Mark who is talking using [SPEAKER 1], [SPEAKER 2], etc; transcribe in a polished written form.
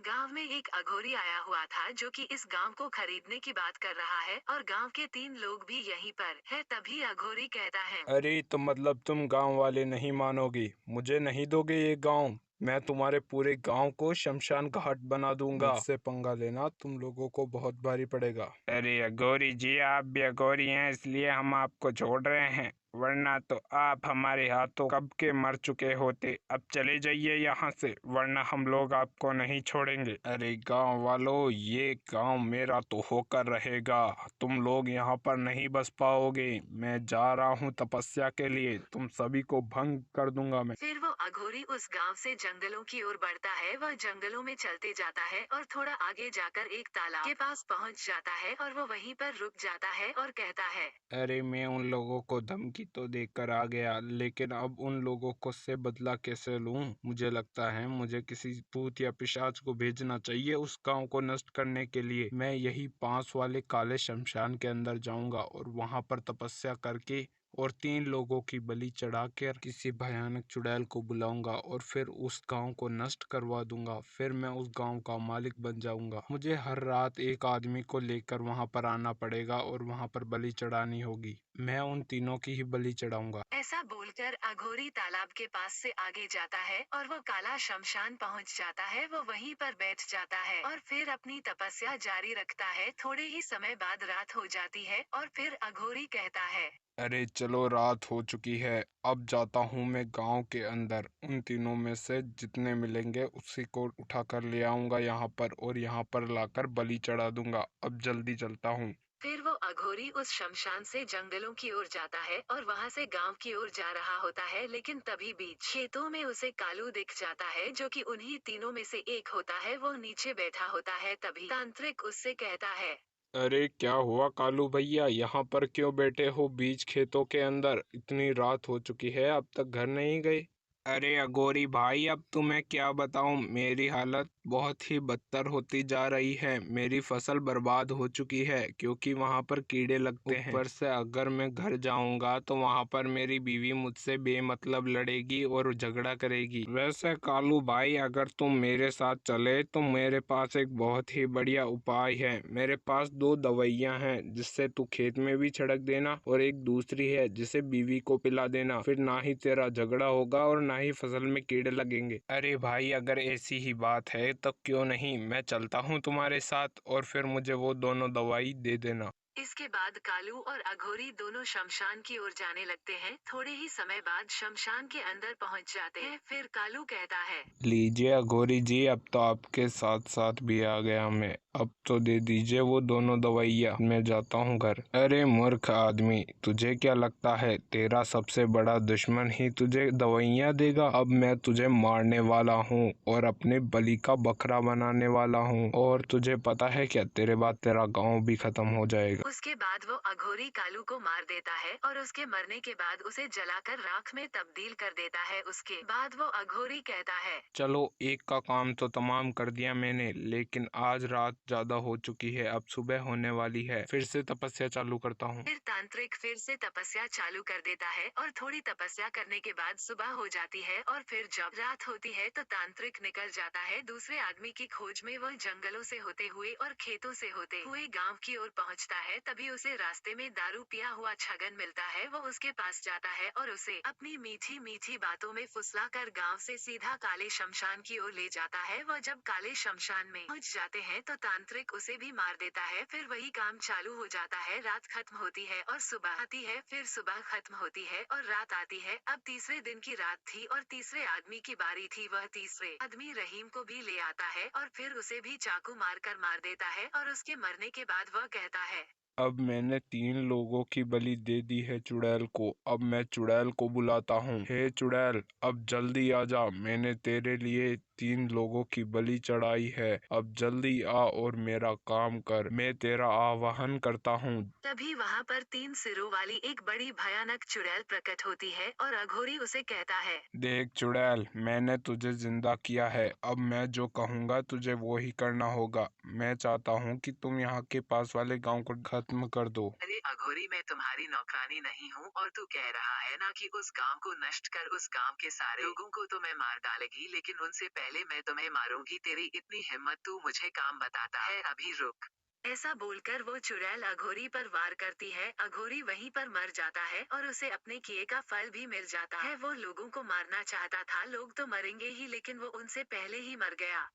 [SPEAKER 1] गांव में एक अघोरी आया हुआ था जो कि इस गांव को खरीदने की बात कर रहा है और गांव के 3 लोग भी यहीं पर है। तभी अघोरी कहता है।
[SPEAKER 2] अरे तो मतलब तुम गांव वाले नहीं मानोगे, मुझे नहीं दोगे ये गांव? मैं तुम्हारे पूरे गांव को शमशान घाट बना दूंगा। मुझसे पंगा लेना तुम लोगों को बहुत भारी पड़ेगा।
[SPEAKER 3] अरे अघोरी जी, आप भी अघोरी हैं इसलिए हम आपको छोड़ रहे हैं, वरना तो आप हमारे हाथों कब के मर चुके होते। अब चले जाइए यहाँ से, वरना हम लोग आपको नहीं छोड़ेंगे।
[SPEAKER 2] अरे गांव वालों, ये गांव मेरा तो होकर रहेगा। तुम लोग यहाँ पर नहीं बस पाओगे। मैं जा रहा हूँ तपस्या के लिए, तुम सभी को भंग कर दूंगा मैं।
[SPEAKER 1] फिर वो अघोरी उस गांव से जंगलों की ओर बढ़ता है। वह जंगलों में चलते जाता है और थोड़ा आगे जाकर एक तालाब के पास पहुंच जाता है और वो वहीं पर रुक जाता है और कहता है।
[SPEAKER 2] अरे मैं उन लोगों को धमकी तो देकर आ गया, लेकिन अब उन लोगों को से बदला कैसे लूं? मुझे लगता है मुझे किसी भूत या पिशाच को भेजना चाहिए उस गांव को नष्ट करने के लिए। मैं यही पास वाले काले शमशान के अंदर जाऊंगा और वहां पर तपस्या करके और 3 लोगों की बलि चढ़ाकर किसी भयानक चुड़ैल को बुलाऊंगा और फिर उस गांव को नष्ट करवा दूंगा। फिर मैं उस गांव का मालिक बन जाऊंगा। मुझे हर रात एक आदमी को लेकर वहां पर आना पड़ेगा और वहां पर बलि चढ़ानी होगी। मैं उन तीनों की ही बलि चढ़ाऊंगा।
[SPEAKER 1] ऐसा बोलकर अघोरी तालाब के पास से आगे जाता है और वो काला शमशान पहुंच जाता है। वो वहीं पर बैठ जाता है और फिर अपनी तपस्या जारी रखता है। थोड़े ही समय बाद रात हो जाती है और फिर अघोरी कहता है।
[SPEAKER 2] अरे चलो, रात हो चुकी है, अब जाता हूँ मैं गांव के अंदर। उन तीनों में से जितने मिलेंगे उसी को उठाकर ले आऊंगा यहाँ पर और यहाँ पर लाकर बलि चढ़ा दूंगा। अब जल्दी चलता हूँ।
[SPEAKER 1] फिर वो अघोरी उस शमशान से जंगलों की ओर जाता है और वहां से गांव की ओर जा रहा होता है। लेकिन तभी बीच खेतों में उसे कालू दिख जाता है जो कि उन्हीं तीनों में से एक होता है। वो नीचे बैठा होता है। तभी तांत्रिक उससे कहता है।
[SPEAKER 2] अरे क्या हुआ कालू भैया, यहाँ पर क्यों बैठे हो बीच खेतों के अंदर? इतनी रात हो चुकी है, अब तक घर नहीं गए?
[SPEAKER 3] अरे अघोरी भाई, अब तुम्हें क्या बताऊं, मेरी हालत बहुत ही बदतर होती जा रही है। मेरी फसल बर्बाद हो चुकी है क्योंकि वहां पर कीड़े लगते हैं।
[SPEAKER 2] ऊपर से अगर मैं घर जाऊंगा तो वहां पर मेरी बीवी मुझसे बेमतलब लड़ेगी और झगड़ा करेगी।
[SPEAKER 3] वैसे कालू भाई, अगर तुम मेरे साथ चले तो मेरे पास एक बहुत ही बढ़िया उपाय है। मेरे पास 2 दवाइयाँ हैं जिससे तू खेत में भी छिड़क देना, और एक दूसरी है जिसे बीवी को पिला देना। फिर ना ही तेरा झगड़ा होगा और ना ही फसल में कीड़े लगेंगे।
[SPEAKER 2] अरे भाई, अगर ऐसी ही बात है तो क्यों नहीं, मैं चलता हूँ तुम्हारे साथ और फिर मुझे वो दोनों दवाई दे देना।
[SPEAKER 1] इसके बाद कालू और अघोरी दोनों शमशान की ओर जाने लगते हैं। थोड़े ही समय बाद शमशान के अंदर पहुंच जाते हैं। फिर कालू कहता है।
[SPEAKER 2] लीजिए अघोरी जी, अब तो आपके साथ साथ भी आ गया मैं। अब तो दे दीजिए वो दोनों दवाइयाँ, मैं जाता हूँ घर। अरे मूर्ख आदमी, तुझे क्या लगता है तेरा सबसे बड़ा दुश्मन ही तुझे दवाइयाँ देगा? अब मैं तुझे मारने वाला हूँ और अपने बलि का बकरा बनाने वाला हूँ, और तुझे पता है क्या, तेरे बाद तेरा गाँव भी खत्म हो जाएगा।
[SPEAKER 1] उसके बाद वो अघोरी कालू को मार देता है और उसके मरने के बाद उसे जलाकर राख में तब्दील कर देता है। उसके बाद वो अघोरी कहता है।
[SPEAKER 2] चलो, एक का काम तो तमाम कर दिया मैंने, लेकिन आज रात ज्यादा हो चुकी है, अब सुबह होने वाली है। फिर से तपस्या चालू करता हूँ।
[SPEAKER 1] फिर तांत्रिक फिर से तपस्या चालू कर देता है और थोड़ी तपस्या करने के बाद सुबह हो जाती है। और फिर जब रात होती है तो तांत्रिक निकल जाता है दूसरे आदमी की खोज में। वह जंगलों से होते हुए और खेतों से होते हुए गांव की ओर पहुंचता है। तभी उसे रास्ते में दारू पिया हुआ छगन मिलता है। वो उसके पास जाता है और उसे अपनी मीठी मीठी बातों में फुसला कर गाँव से सीधा काले शमशान की ओर ले जाता है। वह जब काले शमशान में पहुंच जाते हैं तो तांत्रिक उसे भी मार देता है। फिर वही काम चालू हो जाता है। रात खत्म होती है और सुबह आती है। फिर सुबह खत्म होती है और रात आती है। अब तीसरे दिन की रात थी और तीसरे आदमी की बारी थी। वह तीसरे आदमी रहीम को भी ले आता है और फिर उसे भी चाकू मारकर मार देता है। और उसके मरने के बाद वह कहता है।
[SPEAKER 2] अब मैंने 3 लोगों की बलि दे दी है चुड़ैल को। अब मैं चुड़ैल को बुलाता हूँ। हे चुड़ैल, अब जल्दी आ जा, मैंने तेरे लिए 3 लोगों की बलि चढ़ाई है। अब जल्दी आ और मेरा काम कर, मैं तेरा आवाहन करता हूँ।
[SPEAKER 1] तभी वहाँ पर 3 सिरों वाली एक बड़ी भयानक चुड़ैल प्रकट होती है और अघोरी उसे कहता है।
[SPEAKER 2] देख चुड़ैल, मैंने तुझे जिंदा किया है, अब मैं जो कहूँगा तुझे वो ही करना होगा। मैं चाहता हूँ कि तुम यहाँ के पास वाले गांव को खत्म कर दो।
[SPEAKER 1] अरे अघोरी, मैं तुम्हारी नौकरानी नहीं हूँ और तू कह रहा है ना कि उस गांव को नष्ट कर। उस गांव के सारे लोगों को तो मैं मार डालेगी, लेकिन उनसे पहले
[SPEAKER 4] पहले मैं तुम्हें मारूंगी, तेरी इतनी हिम्मत, तू मुझे काम बताता है, अभी रुक।
[SPEAKER 1] ऐसा बोलकर वो चुड़ैल अघोरी पर वार करती है। अघोरी वहीं पर मर जाता है और उसे अपने किए का फल भी मिल जाता है। वो लोगों को मारना चाहता था, लोग तो मरेंगे ही, लेकिन वो उनसे पहले ही मर गया।